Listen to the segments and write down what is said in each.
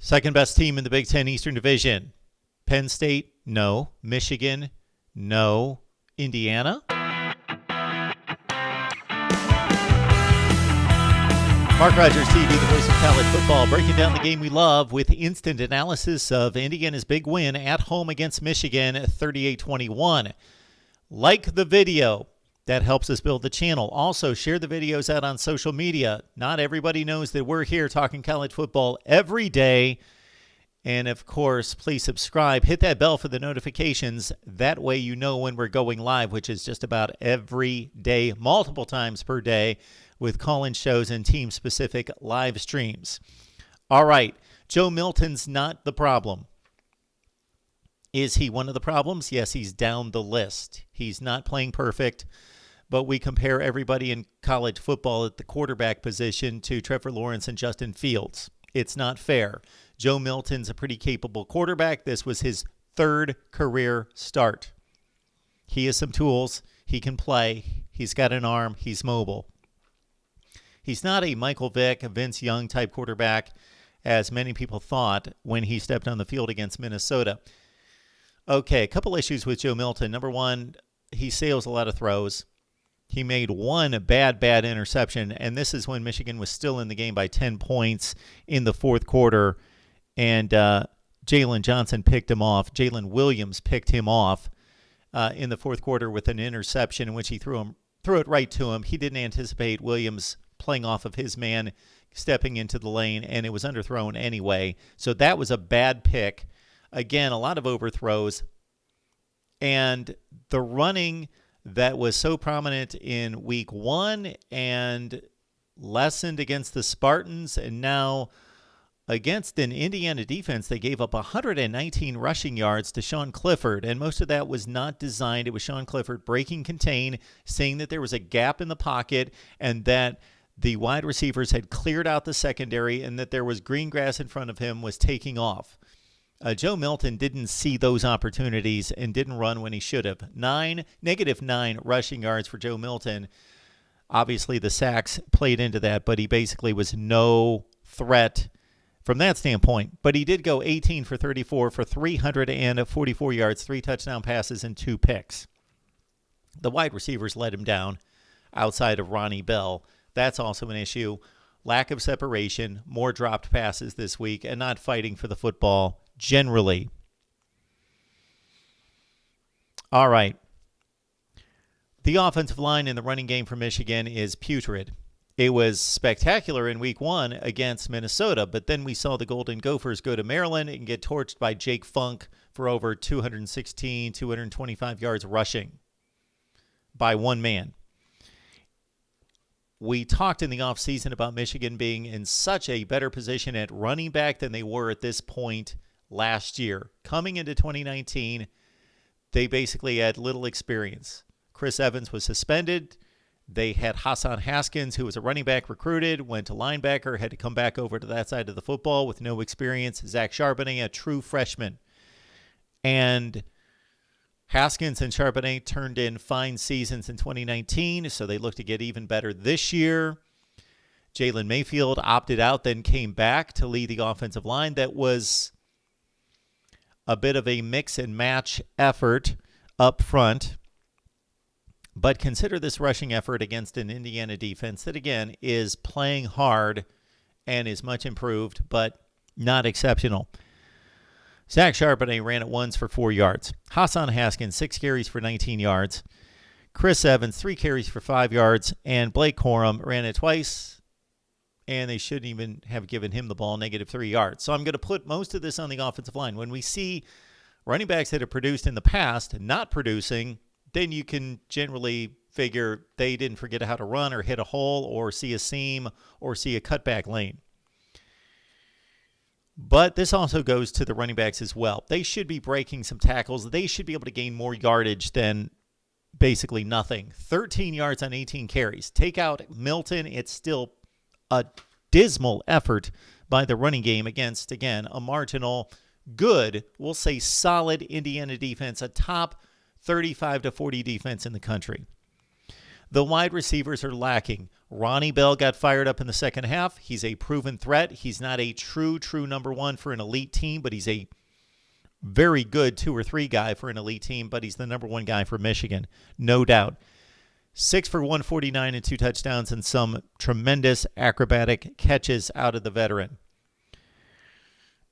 Second best team in the Big Ten Eastern Division. Penn State, no. Michigan, no. Indiana? Mark Rogers TV, the voice of college football, breaking down the game we love with instant analysis of Indiana's big win at home against Michigan, 38-21. Like the video. That helps us build the channel. Also, share the videos out on social media. Not everybody knows that we're here talking college football every day. And, of course, please subscribe. Hit that bell for the notifications. That way you know when we're going live, which is just about every day, multiple times per day, with call-in shows and team-specific live streams. All right, Joe Milton's not the problem. Is he one of the problems? Yes, he's down the list. He's not playing perfect, but we compare everybody in college football at the quarterback position to Trevor Lawrence and Justin Fields. It's not fair. Joe Milton's a pretty capable quarterback. This was his third career start. He has some tools. He can play. He's got an arm. He's mobile. He's not a Michael Vick, Vince Young type quarterback, as many people thought when he stepped on the field against Minnesota. Okay, a couple issues with Joe Milton. Number one, he sails a lot of throws. He made one bad interception, and this is when Michigan was still in the game by 10 points in the fourth quarter, and Jalen Johnson picked him off. Jalen Williams picked him off in the fourth quarter with an interception in which he threw it right to him. He didn't anticipate Williams playing off of his man, stepping into the lane, and it was underthrown anyway. So that was a bad pick. Again, a lot of overthrows. And the running that was so prominent in week one and lessened against the Spartans, and now against an Indiana defense, they gave up 119 rushing yards to Sean Clifford, and most of that was not designed. It was Sean Clifford breaking contain, saying that there was a gap in the pocket and that the wide receivers had cleared out the secondary and that there was green grass in front of him, was taking off. Joe Milton didn't see those opportunities and didn't run when he should have. -9 rushing yards for Joe Milton. Obviously, the sacks played into that, but he basically was no threat from that standpoint. But he did go 18 for 34 for 344 yards, 3 touchdown passes, and 2 picks. The wide receivers let him down outside of Ronnie Bell. That's also an issue. Lack of separation, more dropped passes this week, and not fighting for the football generally. All right. The offensive line in the running game for Michigan is putrid. It was spectacular in week one against Minnesota, but then we saw the Golden Gophers go to Maryland and get torched by Jake Funk for over 216, 225 yards rushing by one man. We talked in the offseason about Michigan being in such a better position at running back than they were at this point last year. Coming into 2019, they basically had little experience. Chris Evans was suspended. They had Hassan Haskins, who was a running back recruited, went to linebacker, had to come back over to that side of the football with no experience. Zach Charbonnet, a true freshman. And Haskins and Charbonnet turned in fine seasons in 2019, so they look to get even better this year. Jalen Mayfield opted out, then came back to lead the offensive line. That was a bit of a mix and match effort up front. But consider this rushing effort against an Indiana defense that, again, is playing hard and is much improved, but not exceptional. Zach Charbonnet ran it once for 4 yards. Hassan Haskins, 6 carries for 19 yards. Chris Evans, 3 carries for 5 yards. And Blake Corum ran it twice, and they shouldn't even have given him the ball, -3 yards. So I'm going to put most of this on the offensive line. When we see running backs that have produced in the past not producing, then you can generally figure they didn't forget how to run or hit a hole or see a seam or see a cutback lane. But this also goes to the running backs as well. They should be breaking some tackles. They should be able to gain more yardage than basically nothing. 13 yards on 18 carries. Take out Milton. It's still a dismal effort by the running game against, again, a marginal, good, we'll say solid Indiana defense, a top 35 to 40 defense in the country. The wide receivers are lacking. Ronnie Bell got fired up in the second half. He's a proven threat. He's not a true number one for an elite team, but he's a very good 2 or 3 guy for an elite team, but he's the number one guy for Michigan, no doubt. 6 for 149 and 2 touchdowns and some tremendous acrobatic catches out of the veteran.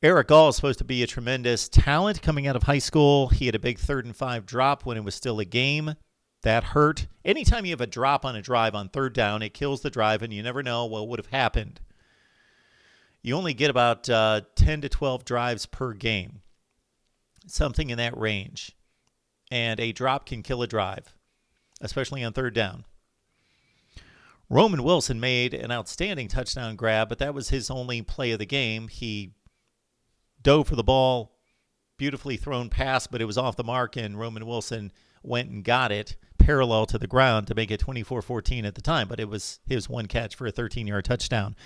Eric Gall is supposed to be a tremendous talent coming out of high school. He had a big 3rd and 5 drop when it was still a game. That hurt. Anytime you have a drop on a drive on 3rd down, it kills the drive, and you never know what would have happened. You only get about 10 to 12 drives per game, something in that range. And a drop can kill a drive, especially on 3rd down. Roman Wilson made an outstanding touchdown grab, but that was his only play of the game. He dove for the ball, beautifully thrown pass, but it was off the mark, and Roman Wilson went and got it parallel to the ground to make it 24-14 at the time, but it was his one catch for a 13-yard touchdown.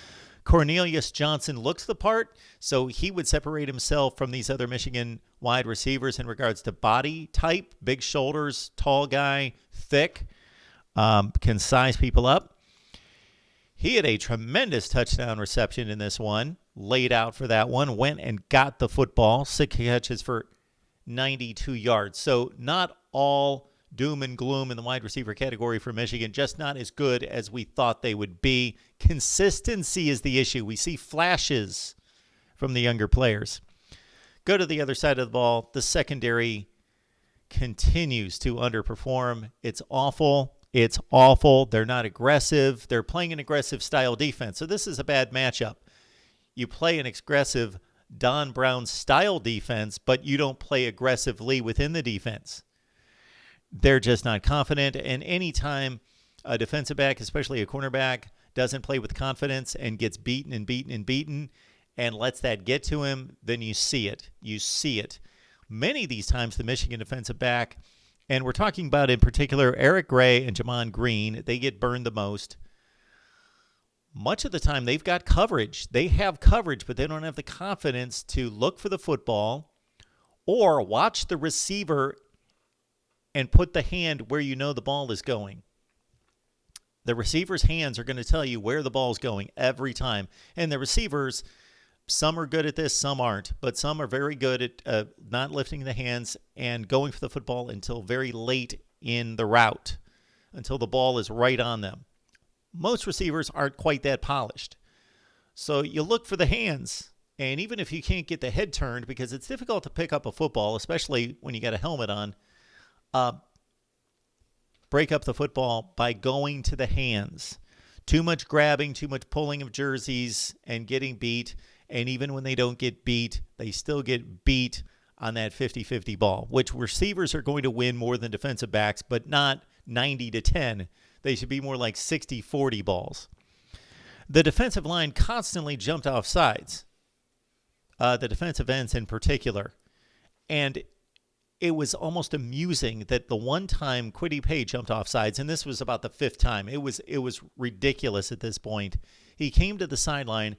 Cornelius Johnson looks the part, so he would separate himself from these other Michigan wide receivers in regards to body type, big shoulders, tall guy, thick, can size people up. He had a tremendous touchdown reception in this one, laid out for that one, went and got the football, 6 catches for 92 yards. So not all doom and gloom in the wide receiver category for Michigan, just not as good as we thought they would be. Consistency is the issue. We see flashes from the younger players. Go to the other side of the ball. The secondary continues to underperform. It's awful. It's awful. They're not aggressive. They're playing an aggressive style defense. So this is a bad matchup. You play an aggressive Don Brown style defense, but you don't play aggressively within the defense. They're just not confident. And anytime a defensive back, especially a cornerback, doesn't play with confidence and gets beaten and lets that get to him, then you see it. You see it. Many of these times, the Michigan defensive back, and we're talking about in particular Eric Gray and Jamon Green, they get burned the most. Much of the time, they've got coverage. They have coverage, but they don't have the confidence to look for the football or watch the receiver and put the hand where you know the ball is going. The receiver's hands are going to tell you where the ball is going every time. And the receivers, some are good at this, some aren't. But some are very good at not lifting the hands and going for the football until very late in the route, until the ball is right on them. Most receivers aren't quite that polished. So you look for the hands. And even if you can't get the head turned, because it's difficult to pick up a football, especially when you got a helmet on, break up the football by going to the hands. Too much grabbing, too much pulling of jerseys and getting beat. And even when they don't get beat, they still get beat on that 50-50 ball, which receivers are going to win more than defensive backs, but not 90-10. They should be more like 60-40 balls. The defensive line constantly jumped off sides, the defensive ends in particular. And it was almost amusing that the one time Kwity Paye jumped off sides, and this was about the 5th time. It was ridiculous at this point. He came to the sideline,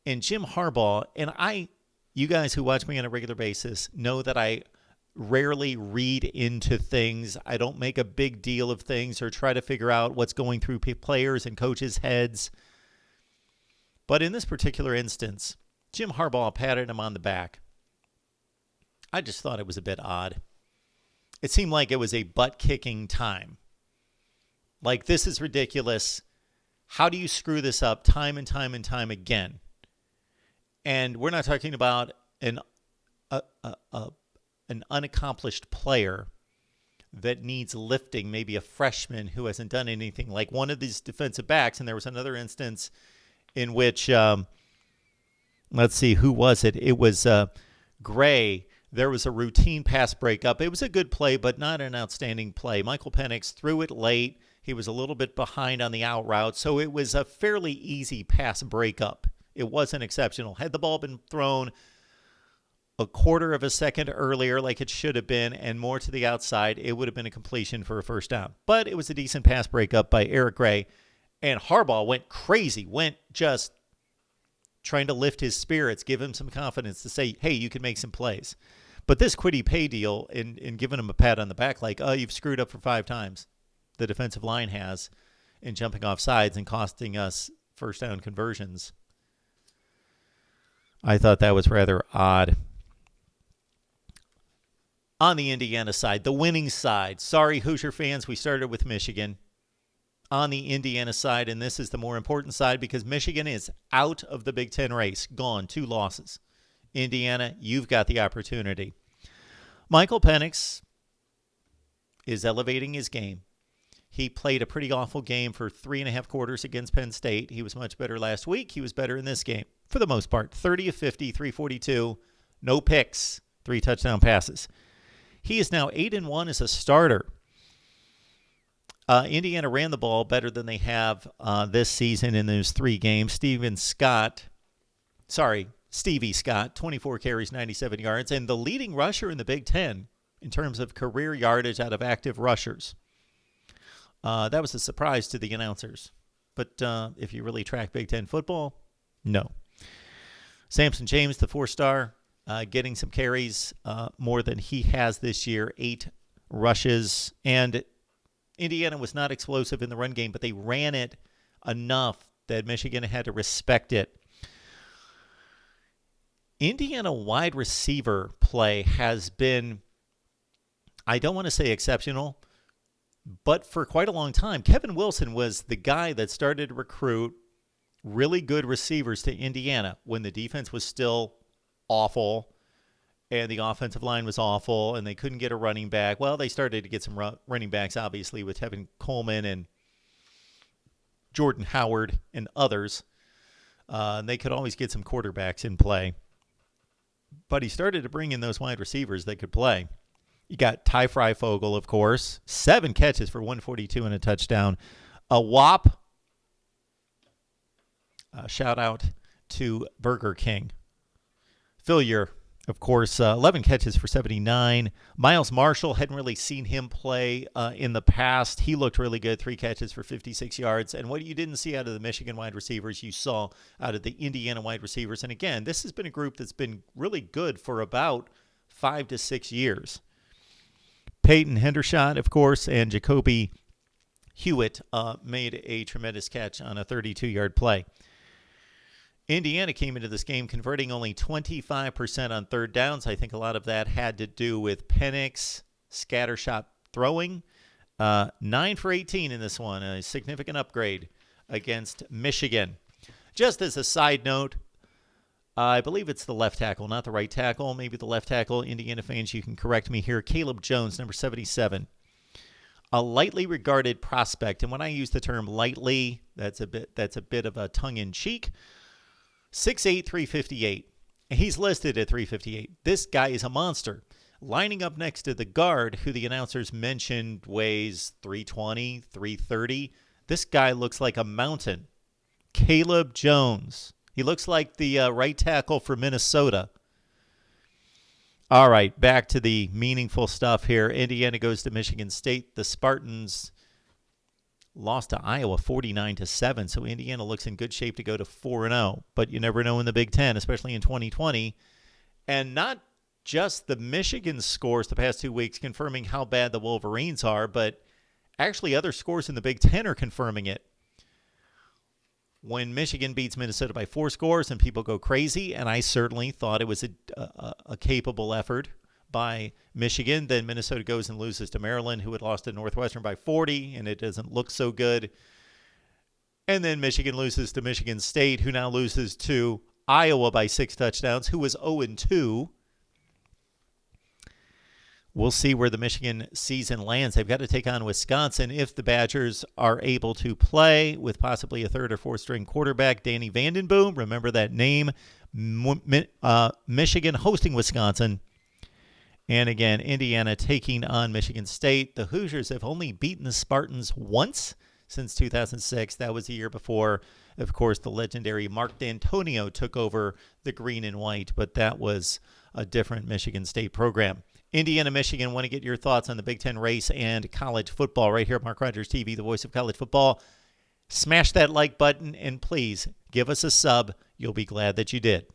and Jim Harbaugh, and you guys who watch me on a regular basis know that I rarely read into things. I don't make a big deal of things or try to figure out what's going through players and coaches' heads. But in this particular instance, Jim Harbaugh patted him on the back. I just thought it was a bit odd. It seemed like it was a butt-kicking time. Like, this is ridiculous. How do you screw this up time and time and time again? And we're not talking about an unaccomplished player that needs lifting, maybe a freshman who hasn't done anything, like one of these defensive backs. And there was another instance in which, let's see, who was it? It was Gray. There was a routine pass breakup. It was a good play, but not an outstanding play. Michael Penix threw it late. He was a little bit behind on the out route, so it was a fairly easy pass breakup. It wasn't exceptional. Had the ball been thrown a quarter of a second earlier like it should have been and more to the outside, it would have been a completion for a first down. But it was a decent pass breakup by Eric Gray, and Harbaugh went crazy, went just trying to lift his spirits, give him some confidence to say, hey, you can make some plays. But this Kwity Paye deal, in giving him a pat on the back, like, oh, you've screwed up for 5 times, the defensive line has, and jumping off sides and costing us first down conversions. I thought that was rather odd. On the Indiana side, the winning side. Sorry, Hoosier fans, we started with Michigan. On the Indiana side, and this is the more important side because Michigan is out of the Big Ten race. Gone, 2 losses. Indiana, you've got the opportunity. Michael Penix is elevating his game. He played a pretty awful game for 3.5 quarters against Penn State. He was much better last week. He was better in this game, for the most part. 30 of 50, 342, no picks, 3 touchdown passes. He is now 8-1 as a starter. Indiana ran the ball better than they have this season in those 3 games. Stevie Scott, 24 carries, 97 yards, and the leading rusher in the Big Ten in terms of career yardage out of active rushers. That was a surprise to the announcers. But if you really track Big Ten football, no. Samson James, the 4-star, getting some carries more than he has this year, 8 rushes, and Indiana was not explosive in the run game, but they ran it enough that Michigan had to respect it. Indiana wide receiver play has been, I don't want to say exceptional, but for quite a long time. Kevin Wilson was the guy that started to recruit really good receivers to Indiana when the defense was still awful and the offensive line was awful, and they couldn't get a running back. Well, they started to get some running backs, obviously, with Tevin Coleman and Jordan Howard and others. They could always get some quarterbacks in play. But he started to bring in those wide receivers that could play. You got Ty Freifogel, of course, 7 catches for 142 and a touchdown. A whop. Shout out to Burger King. Philyer, of course, 11 catches for 79. Miles Marshall, hadn't really seen him play in the past. He looked really good, 3 catches for 56 yards. And what you didn't see out of the Michigan wide receivers, you saw out of the Indiana wide receivers. And again, this has been a group that's been really good for about 5 to 6 years. Peyton Hendershot, of course, and Jacoby Hewitt made a tremendous catch on a 32-yard play. Indiana came into this game converting only 25% on third downs. I think a lot of that had to do with Penix scattershot throwing. 9 for 18 in this one, a significant upgrade against Michigan. Just as a side note, I believe it's the left tackle, not the right tackle. Maybe the left tackle. Indiana fans, you can correct me here. Caleb Jones, number 77. A lightly regarded prospect. And when I use the term lightly, that's a bit of a tongue-in-cheek. 6'8", 358. He's listed at 358. This guy is a monster. Lining up next to the guard, who the announcers mentioned weighs 320, 330. This guy looks like a mountain. Caleb Jones. He looks like the right tackle for Minnesota. All right, back to the meaningful stuff here. Indiana goes to Michigan State. The Spartans lost to Iowa 49-7, so Indiana looks in good shape to go to 4-0. But you never know in the Big Ten, especially in 2020. And not just the Michigan scores the past 2 weeks confirming how bad the Wolverines are, but actually other scores in the Big Ten are confirming it. When Michigan beats Minnesota by 4 scores and people go crazy, and I certainly thought it was a capable effort by Michigan, then Minnesota goes and loses to Maryland, who had lost to Northwestern by 40, and it doesn't look so good. And then Michigan loses to Michigan State, who now loses to Iowa by 6 touchdowns, who was 0-2. We'll see where the Michigan season lands. They've got to take on Wisconsin if the Badgers are able to play with possibly a 3rd or 4th string quarterback, Danny Vandenboom. Remember that name. Michigan hosting Wisconsin. And again, Indiana taking on Michigan State. The Hoosiers have only beaten the Spartans once since 2006. That was the year before, of course, the legendary Mark D'Antonio took over the green and white. But that was a different Michigan State program. Indiana, Michigan, want to get your thoughts on the Big Ten race and college football right here at Mark Rogers TV, the voice of college football. Smash that like button and please give us a sub. You'll be glad that you did.